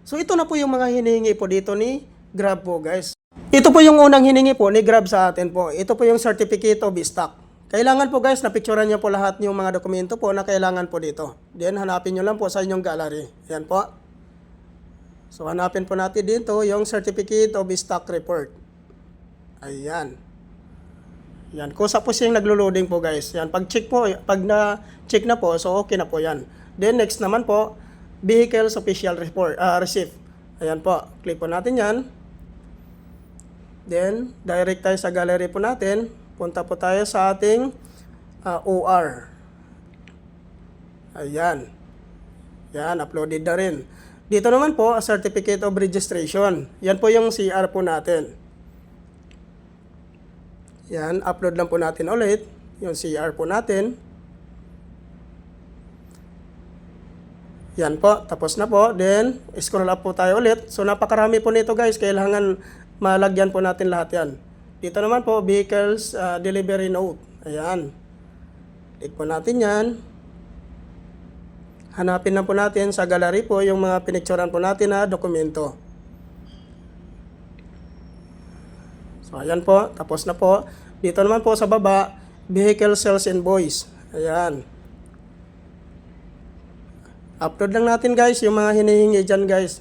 So ito na po yung mga hinihingi po dito ni Grab po guys. Ito po yung unang hiningi po ni Grab sa atin po. Ito po yung Certificate of Stock. Kailangan po guys na picturean nyo po lahat yung mga dokumento po na kailangan po dito. Then hanapin nyo lang po sa inyong gallery. Yan po. So hanapin po natin dito yung Certificate of Stock Report. Ayan. Yan. Kusa po siyang naglo-loading po guys. Yan. Pag-check po, pag na-check na po, so okay na po yan. Then next naman po, Vehicles Official Report, Receipt. Ayan po. Click po natin yan. Then, direct tayo sa gallery po natin. Punta po tayo sa ating OR. Ayan. Yan, uploaded na rin. Dito naman po, a Certificate of Registration. Yan po yung CR po natin. Yan, upload lang po natin ulit. Yung CR po natin. Yan po, tapos na po. Then, scroll up po tayo ulit. So, napakarami po nito guys. Kailangan malagyan po natin lahat yan. Dito naman po, Vehicles Delivery Note. Ayan. Click po natin yan. Hanapin na po natin sa gallery po yung mga pinicturean po natin na dokumento. So, ayan po. Tapos na po. Dito naman po sa baba, Vehicle Sales Invoice. Ayan. Upload lang natin guys yung mga hinihingi dyan guys.